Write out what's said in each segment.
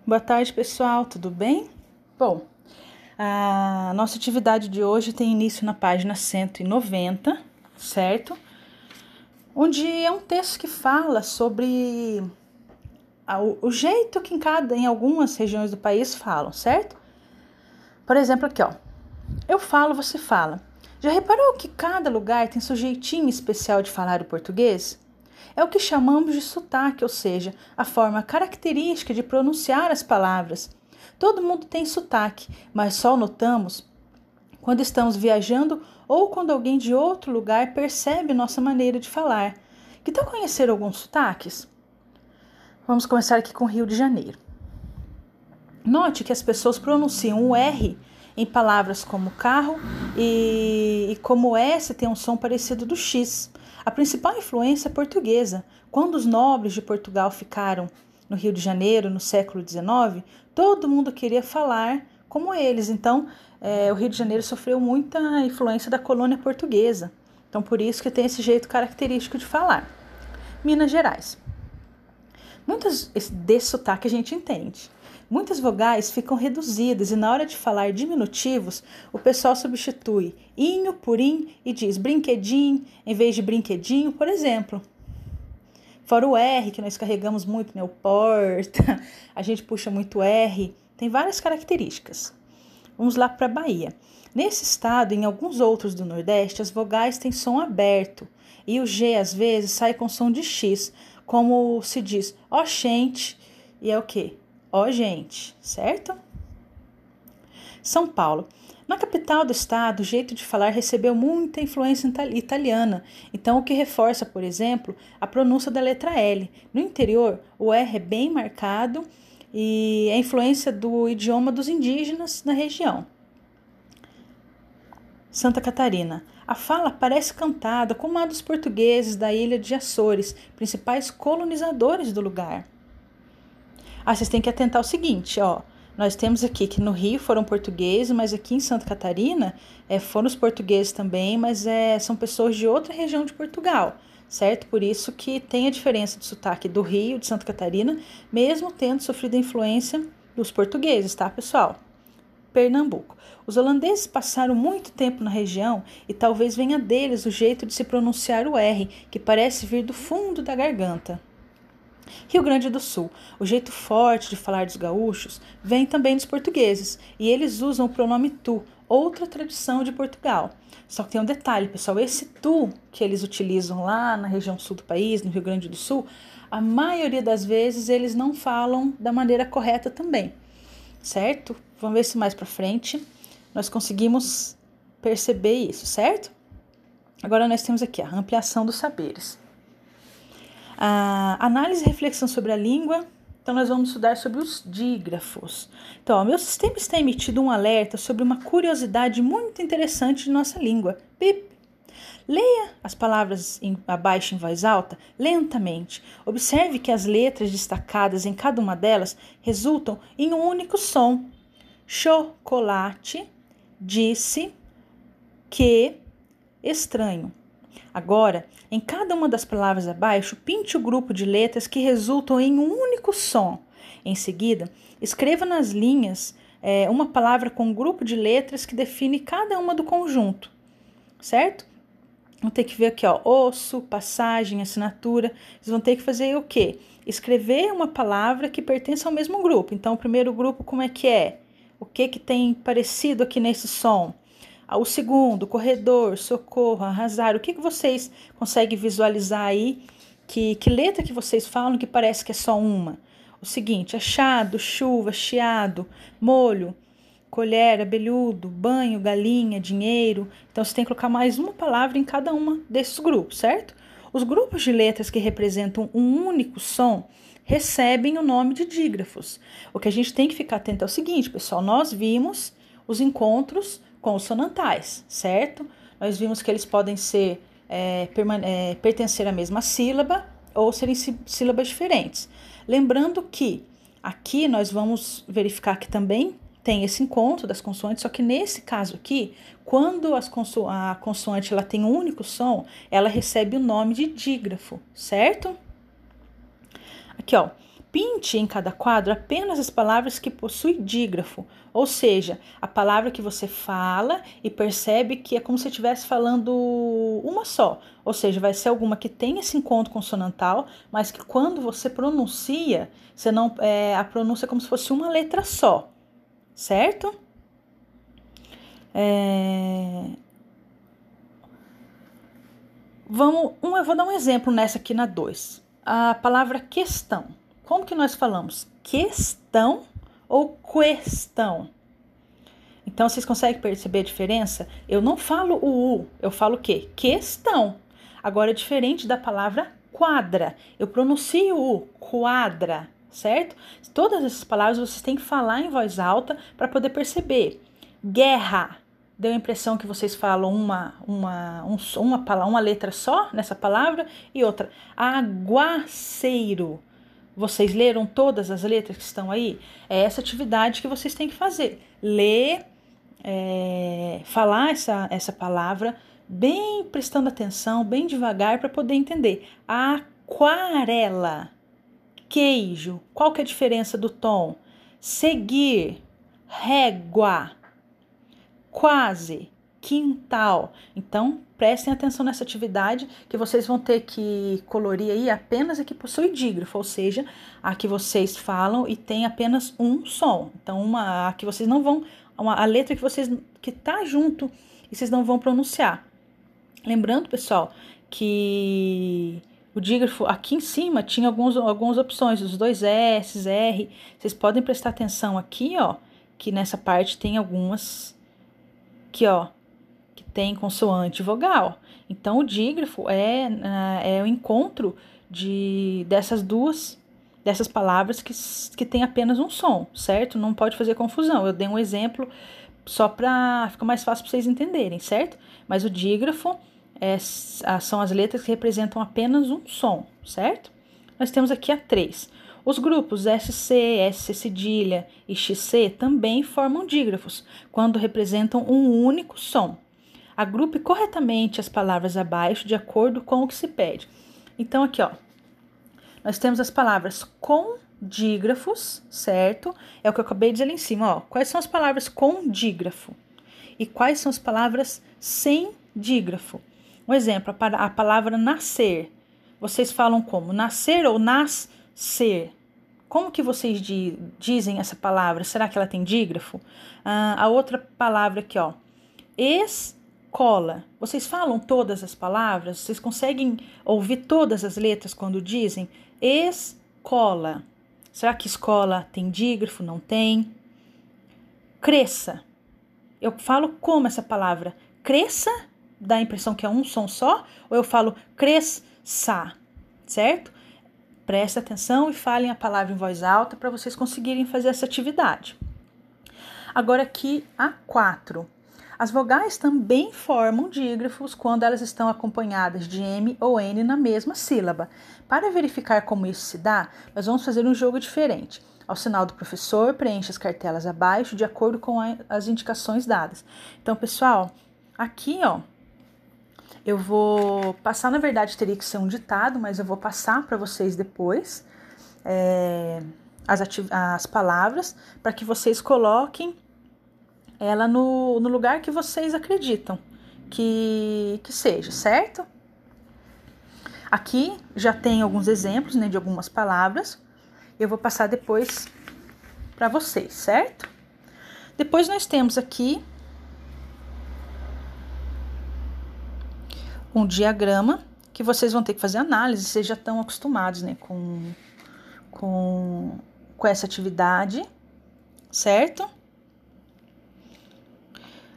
Boa tarde, pessoal, tudo bem? Bom, a nossa atividade de hoje tem início na página 190, certo? Onde é um texto que fala sobre o jeito que em algumas regiões do país falam, certo? Por exemplo, aqui, ó. Eu falo, você fala. Já reparou que cada lugar tem seu jeitinho especial de falar o português? É o que chamamos de sotaque, ou seja, a forma característica de pronunciar as palavras. Todo mundo tem sotaque, mas só o notamos quando estamos viajando ou quando alguém de outro lugar percebe nossa maneira de falar. Que tal conhecer alguns sotaques? Vamos começar aqui com o Rio de Janeiro. Note que as pessoas pronunciam o R em palavras como carro e como o S tem um som parecido do X. A principal influência é portuguesa. Quando os nobres de Portugal ficaram no Rio de Janeiro no século XIX, todo mundo queria falar como eles. Então, o Rio de Janeiro sofreu muita influência da colônia portuguesa. Então, por isso que tem esse jeito característico de falar. Minas Gerais. Muitas desse sotaque a gente entende. Muitas vogais ficam reduzidas e na hora de falar diminutivos, o pessoal substitui inho por in e diz brinquedinho em vez de brinquedinho, por exemplo. Fora o R, que nós carregamos muito, né? O porta, a gente puxa muito R, tem várias características. Vamos lá para a Bahia. Nesse estado e em alguns outros do Nordeste, as vogais têm som aberto e o G às vezes sai com som de X, como se diz ó gente, e é o quê? Ó gente, certo? São Paulo. Na capital do estado, o jeito de falar recebeu muita influência italiana, então o que reforça, por exemplo, a pronúncia da letra L. No interior, o R é bem marcado e a influência do idioma dos indígenas na região. Santa Catarina. A fala parece cantada como a dos portugueses da ilha de Açores, principais colonizadores do lugar. Vocês têm que atentar ao seguinte, ó. Nós temos aqui que no Rio foram portugueses, mas aqui em Santa Catarina foram os portugueses também, mas são pessoas de outra região de Portugal, certo? Por isso que tem a diferença de sotaque do Rio, de Santa Catarina, mesmo tendo sofrido a influência dos portugueses, tá, pessoal? Pernambuco. Os holandeses passaram muito tempo na região e talvez venha deles o jeito de se pronunciar o R, que parece vir do fundo da garganta. Rio Grande do Sul. O jeito forte de falar dos gaúchos vem também dos portugueses e eles usam o pronome tu, outra tradição de Portugal. Só que tem um detalhe, pessoal, esse tu que eles utilizam lá na região sul do país, no Rio Grande do Sul, a maioria das vezes eles não falam da maneira correta também, certo? Vamos ver se mais para frente nós conseguimos perceber isso, certo? Agora nós temos aqui a ampliação dos saberes. A análise e reflexão sobre a língua. Então, nós vamos estudar sobre os dígrafos. Então, meu sistema está emitindo um alerta sobre uma curiosidade muito interessante de nossa língua. Pip. Leia as palavras abaixo em voz alta, lentamente. Observe que as letras destacadas em cada uma delas resultam em um único som. Chocolate, disse, que, estranho. Agora, em cada uma das palavras abaixo, pinte o grupo de letras que resultam em um único som. Em seguida, escreva nas linhas uma palavra com um grupo de letras que define cada uma do conjunto, certo? Vão ter que ver aqui, ó, osso, passagem, assinatura. Vocês vão ter que fazer o quê? Escrever uma palavra que pertence ao mesmo grupo. Então, o primeiro grupo, como é que é? O que tem parecido aqui nesse som? O segundo, corredor, socorro, arrasar. O que vocês conseguem visualizar aí? Que letra que vocês falam que parece que é só uma? O seguinte, achado, chuva, chiado, molho, colher, abelhudo, banho, galinha, dinheiro. Então, você tem que colocar mais uma palavra em cada uma desses grupos, certo? Os grupos de letras que representam um único som recebem o nome de dígrafos. O que a gente tem que ficar atento é o seguinte, pessoal. Nós vimos os encontros consonantais, certo? Nós vimos que eles podem ser pertencer à mesma sílaba ou serem sílabas diferentes. Lembrando que aqui nós vamos verificar que também tem esse encontro das consoantes, só que nesse caso aqui, quando a consoante ela tem um único som, ela recebe o nome de dígrafo, certo? Aqui, ó, Pinte em cada quadro apenas as palavras que possuem dígrafo, ou seja, a palavra que você fala e percebe que é como se estivesse falando uma só, ou seja, vai ser alguma que tem esse encontro consonantal, mas que quando você pronuncia, você não, a pronúncia é como se fosse uma letra só, certo? Eu vou dar um exemplo nessa aqui na 2. A palavra questão. Como que nós falamos? Questão ou questão? Então, vocês conseguem perceber a diferença? Eu não falo o U, eu falo o quê? Questão. Agora, é diferente da palavra quadra. Eu pronuncio o quadra, certo? Todas essas palavras vocês têm que falar em voz alta para poder perceber. Guerra. Deu a impressão que vocês falam uma letra só nessa palavra e outra. Aguaceiro. Vocês leram todas as letras que estão aí? É essa atividade que vocês têm que fazer. Ler, falar essa palavra bem prestando atenção, bem devagar para poder entender. Aquarela, queijo. Qual que é a diferença do tom? Seguir, régua, quase, quintal. Então, prestem atenção nessa atividade que vocês vão ter que colorir aí apenas a que possui dígrafo, ou seja, a que vocês falam e tem apenas um som. Então, a que vocês não vão, a letra que tá junto e vocês não vão pronunciar. Lembrando, pessoal, que o dígrafo aqui em cima tinha algumas opções, os 2 S, R. Vocês podem prestar atenção aqui, ó, que nessa parte tem algumas aqui, ó, que tem consoante e vogal. Então, o dígrafo é o encontro dessas palavras que tem apenas um som, certo? Não pode fazer confusão. Eu dei um exemplo só para ficar mais fácil para vocês entenderem, certo? Mas o dígrafo são as letras que representam apenas um som, certo? Nós temos aqui a 3. Os grupos SC, SC cedilha e XC também formam dígrafos, quando representam um único som. Agrupe corretamente as palavras abaixo de acordo com o que se pede. Então, aqui, ó, nós temos as palavras com dígrafos, certo? É o que eu acabei de dizer ali em cima, ó. Quais são as palavras com dígrafo? E quais são as palavras sem dígrafo? Um exemplo, a palavra nascer. Vocês falam como? Nascer ou nascer? Como que vocês dizem essa palavra? Será que ela tem dígrafo? A outra palavra aqui, ó. Escola. Vocês falam todas as palavras? Vocês conseguem ouvir todas as letras quando dizem? Escola. Será que escola tem dígrafo? Não tem. Cresça. Eu falo como essa palavra? Cresça? Dá a impressão que é um som só? Ou eu falo cresça? Certo? Presta atenção e falem a palavra em voz alta para vocês conseguirem fazer essa atividade. Agora aqui a 4. As vogais também formam dígrafos quando elas estão acompanhadas de M ou N na mesma sílaba. Para verificar como isso se dá, nós vamos fazer um jogo diferente. Ao sinal do professor, preencha as cartelas abaixo de acordo com as indicações dadas. Então, pessoal, aqui, ó, eu vou passar, na verdade teria que ser um ditado, mas eu vou passar para vocês depois as palavras para que vocês coloquem ela no lugar que vocês acreditam que seja, certo? Aqui já tem alguns exemplos, né, de algumas palavras. Eu vou passar depois para vocês, certo? Depois nós temos aqui um diagrama que vocês vão ter que fazer análise, vocês já estão acostumados, né, com essa atividade, certo?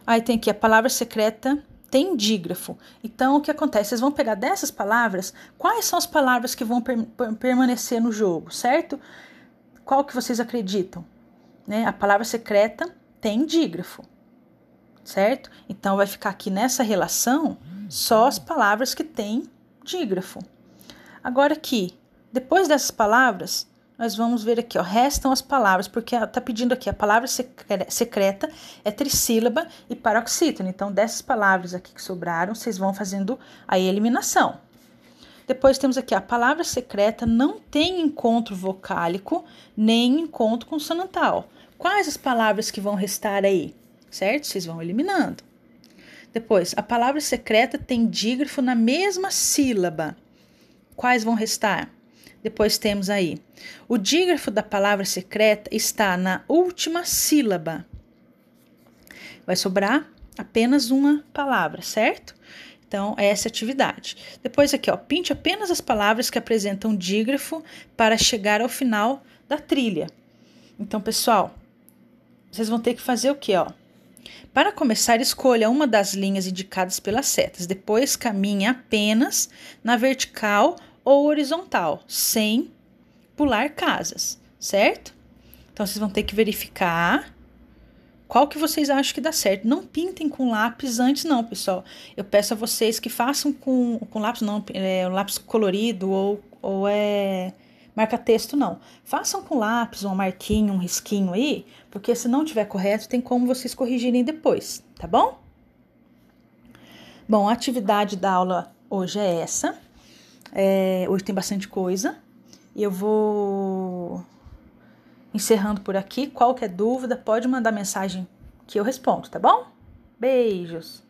Aí tem aqui a palavra secreta tem dígrafo. Então, o que acontece? Vocês vão pegar dessas palavras, quais são as palavras que vão permanecer no jogo, certo? Qual que vocês acreditam? Né? A palavra secreta tem dígrafo, certo? Então, vai ficar aqui nessa relação só as palavras que têm dígrafo. Agora aqui, depois dessas palavras, nós vamos ver aqui, ó, restam as palavras, porque está pedindo aqui, a palavra secreta é trissílaba e paroxítona. Então, dessas palavras aqui que sobraram, vocês vão fazendo a eliminação. Depois temos aqui a palavra secreta não tem encontro vocálico nem encontro consonantal. Quais as palavras que vão restar aí? Certo? Vocês vão eliminando. Depois, a palavra secreta tem dígrafo na mesma sílaba. Quais vão restar? Depois temos aí, o dígrafo da palavra secreta está na última sílaba. Vai sobrar apenas uma palavra, certo? Então, essa é a atividade. Depois aqui, ó, pinte apenas as palavras que apresentam dígrafo para chegar ao final da trilha. Então, pessoal, vocês vão ter que fazer o quê, ó? Para começar, escolha uma das linhas indicadas pelas setas. Depois, caminhe apenas na vertical ou horizontal, sem pular casas, certo? Então, vocês vão ter que verificar qual que vocês acham que dá certo. Não pintem com lápis antes, não, pessoal. Eu peço a vocês que façam com lápis, não, lápis colorido ou marca-texto, não. Façam com lápis, uma marquinha, um risquinho aí, porque se não tiver correto, tem como vocês corrigirem depois, tá bom? Bom, a atividade da aula hoje é essa. Hoje tem bastante coisa. E eu vou encerrando por aqui. Qualquer dúvida, pode mandar mensagem que eu respondo, tá bom? Beijos!